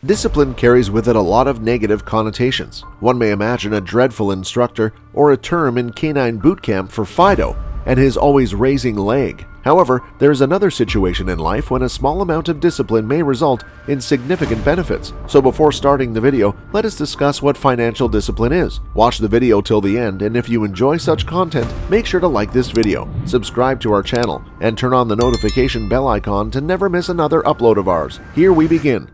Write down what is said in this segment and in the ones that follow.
Discipline carries with it a lot of negative connotations. One may imagine a dreadful instructor or a term in canine boot camp for Fido and his always raising leg. However, there is another situation in life when a small amount of discipline may result in significant benefits. So before starting the video, let us discuss what financial discipline is. Watch the video till the end, and if you enjoy such content, make sure to like this video, subscribe to our channel, and turn on the notification bell icon to never miss another upload of ours. Here we begin.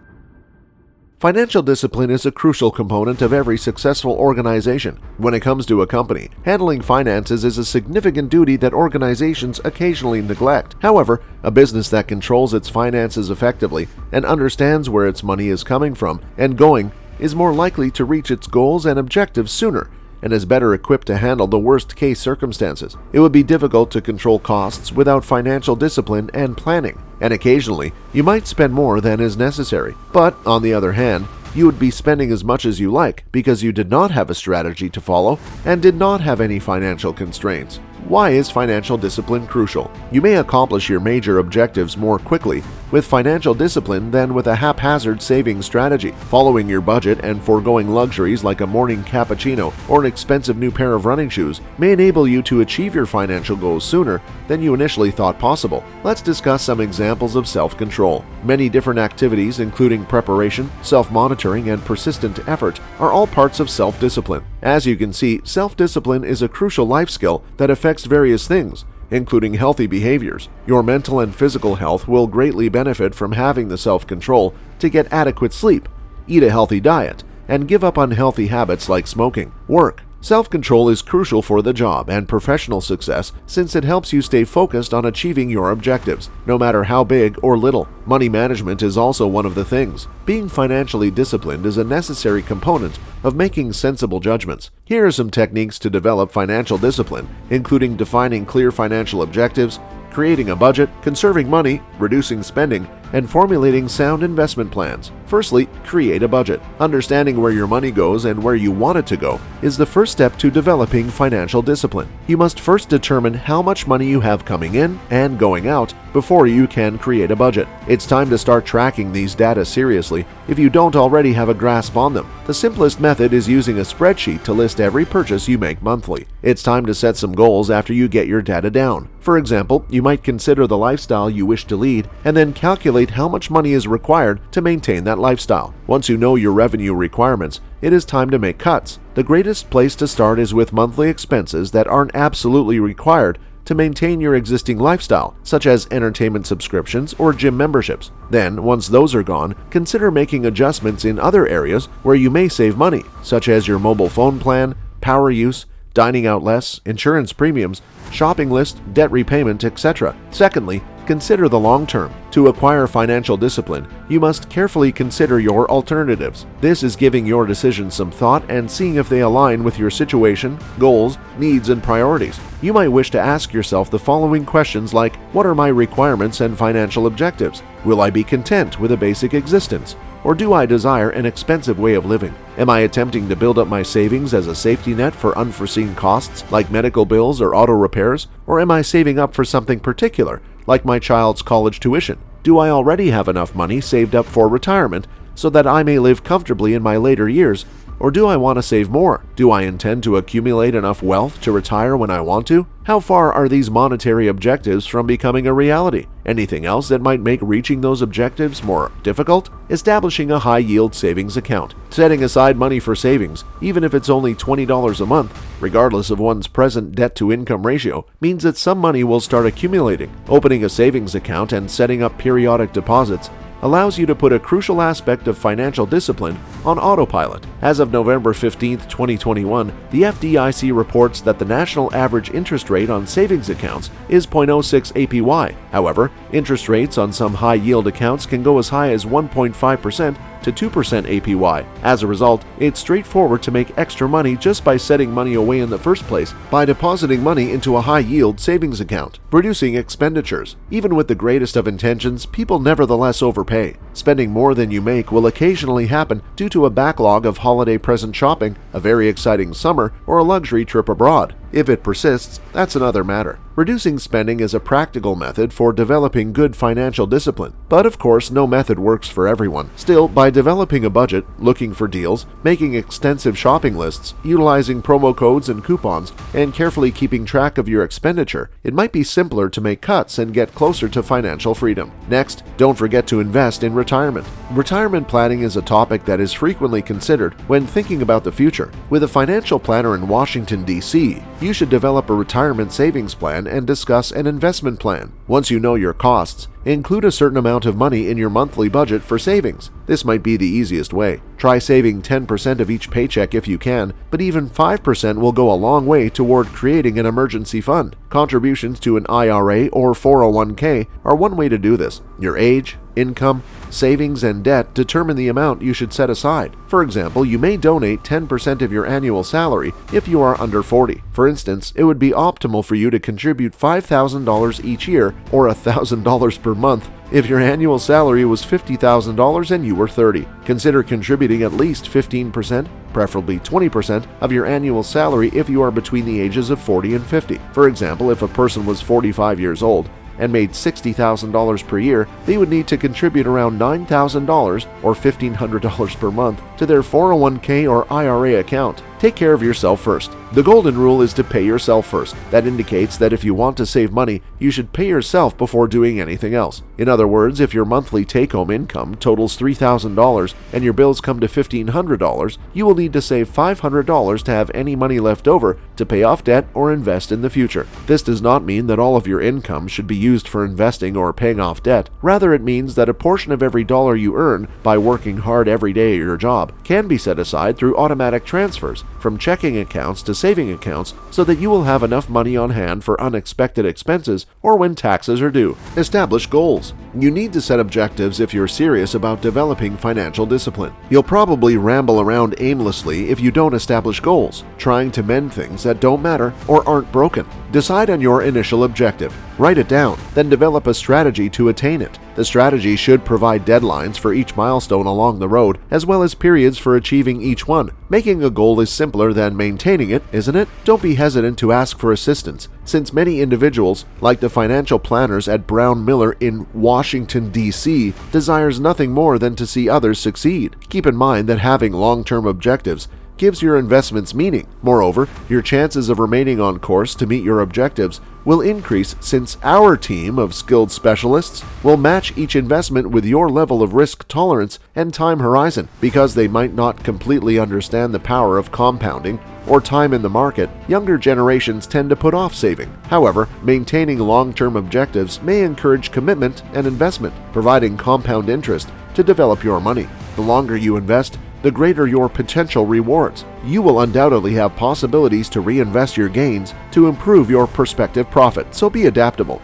Financial discipline is a crucial component of every successful organization. When it comes to a company, handling finances is a significant duty that organizations occasionally neglect. However, a business that controls its finances effectively and understands where its money is coming from and going is more likely to reach its goals and objectives sooner and is better equipped to handle the worst-case circumstances. It would be difficult to control costs without financial discipline and planning, and occasionally you might spend more than is necessary. But on the other hand, you would be spending as much as you like because you did not have a strategy to follow and did not have any financial constraints. Why is financial discipline crucial? You may accomplish your major objectives more quickly with financial discipline than with a haphazard saving strategy. Following your budget and foregoing luxuries like a morning cappuccino or an expensive new pair of running shoes may enable you to achieve your financial goals sooner than you initially thought possible. Let's discuss some examples of self-control. Many different activities, including preparation, self-monitoring, and persistent effort, are all parts of self-discipline. As you can see, self-discipline is a crucial life skill that affects various things, including healthy behaviors. Your mental and physical health will greatly benefit from having the self-control to get adequate sleep, eat a healthy diet, and give up unhealthy habits like smoking. Work. Self-control is crucial for the job and professional success since it helps you stay focused on achieving your objectives, no matter how big or little. Money management is also one of the things. Being financially disciplined is a necessary component of making sensible judgments. Here are some techniques to develop financial discipline, including defining clear financial objectives, creating a budget, conserving money, reducing spending, and formulating sound investment plans. Firstly, create a budget. Understanding where your money goes and where you want it to go is the first step to developing financial discipline. You must first determine how much money you have coming in and going out before you can create a budget. It's time to start tracking these data seriously if you don't already have a grasp on them. The simplest method is using a spreadsheet to list every purchase you make monthly. It's time to set some goals after you get your data down. For example, you might consider the lifestyle you wish to lead and then calculate how much money is required to maintain that lifestyle. Once you know your revenue requirements, it is time to make cuts. The greatest place to start is with monthly expenses that aren't absolutely required to maintain your existing lifestyle, such as entertainment subscriptions or gym memberships. Then, once those are gone, consider making adjustments in other areas where you may save money, such as your mobile phone plan, power use, dining out less, insurance premiums, shopping list, debt repayment, etc. Secondly, consider the long term. To acquire financial discipline, you must carefully consider your alternatives. This is giving your decisions some thought and seeing if they align with your situation, goals, needs, and priorities. You might wish to ask yourself the following questions like, what are my requirements and financial objectives? Will I be content with a basic existence? Or do I desire an expensive way of living? Am I attempting to build up my savings as a safety net for unforeseen costs like medical bills or auto repairs? Or am I saving up for something particular, like my child's college tuition? Do I already have enough money saved up for retirement so that I may live comfortably in my later years? Or do I want to save more? Do I intend to accumulate enough wealth to retire when I want to? How far are these monetary objectives from becoming a reality? Anything else that might make reaching those objectives more difficult? Establishing a high-yield savings account. Setting aside money for savings, even if it's only $20 a month, regardless of one's present debt-to-income ratio, means that some money will start accumulating. Opening a savings account and setting up periodic deposits allows you to put a crucial aspect of financial discipline on autopilot. As of November 15, 2021, the FDIC reports that the national average interest rate on savings accounts is 0.06 APY. However, interest rates on some high-yield accounts can go as high as 1.5% to 2% APY. As a result, it's straightforward to make extra money just by setting money away in the first place by depositing money into a high-yield savings account. Reducing expenditures. Even with the greatest of intentions, people nevertheless overpay. Spending more than you make will occasionally happen due to a backlog of holiday present shopping, a very exciting summer, or a luxury trip abroad. If it persists, that's another matter. Reducing spending is a practical method for developing good financial discipline, but of course no method works for everyone. Still, by developing a budget, looking for deals, making extensive shopping lists, utilizing promo codes and coupons, and carefully keeping track of your expenditure, it might be simpler to make cuts and get closer to financial freedom. Next, don't forget to invest in retirement. Retirement planning is a topic that is frequently considered when thinking about the future. With a financial planner in Washington, D.C., you should develop a retirement savings plan and discuss an investment plan. Once you know your costs, include a certain amount of money in your monthly budget for savings. This might be the easiest way. Try saving 10% of each paycheck if you can, but even 5% will go a long way toward creating an emergency fund. Contributions to an IRA or 401k are one way to do this. Your age, income, savings, and debt determine the amount you should set aside. For example, you may donate 10% of your annual salary if you are under 40. For instance, it would be optimal for you to contribute $5,000 each year or $1,000 per month if your annual salary was $50,000 and you were 30. Consider contributing at least 15%, preferably 20%, of your annual salary if you are between the ages of 40 and 50. For example, if a person was 45 years old and made $60,000 per year, they would need to contribute around $9,000 or $1,500 per month to their 401k or IRA account. Take care of yourself first. The golden rule is to pay yourself first. That indicates that if you want to save money, you should pay yourself before doing anything else. In other words, if your monthly take-home income totals $3,000 and your bills come to $1,500, you will need to save $500 to have any money left over to pay off debt or invest in the future. This does not mean that all of your income should be used for investing or paying off debt. Rather, it means that a portion of every dollar you earn by working hard every day at your job can be set aside through automatic transfers from checking accounts to saving accounts so that you will have enough money on hand for unexpected expenses or when taxes are due. Establish goals. You need to set objectives if you're serious about developing financial discipline. You'll probably ramble around aimlessly if you don't establish goals, trying to mend things that don't matter or aren't broken. Decide on your initial objective. Write it down, then develop a strategy to attain it. The strategy should provide deadlines for each milestone along the road, as well as periods for achieving each one. Making a goal is simpler than maintaining it, isn't it? Don't be hesitant to ask for assistance, since many individuals, like the financial planners at Brown Miller in Washington, D.C., desires nothing more than to see others succeed. Keep in mind that having long-term objectives gives your investments meaning. Moreover, your chances of remaining on course to meet your objectives will increase since our team of skilled specialists will match each investment with your level of risk tolerance and time horizon. Because they might not completely understand the power of compounding or time in the market, younger generations tend to put off saving. However, maintaining long-term objectives may encourage commitment and investment, providing compound interest to develop your money. The longer you invest, the greater your potential rewards. You will undoubtedly have possibilities to reinvest your gains to improve your prospective profit, so be adaptable.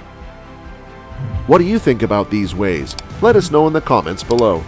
What do you think about these ways? Let us know in the comments below.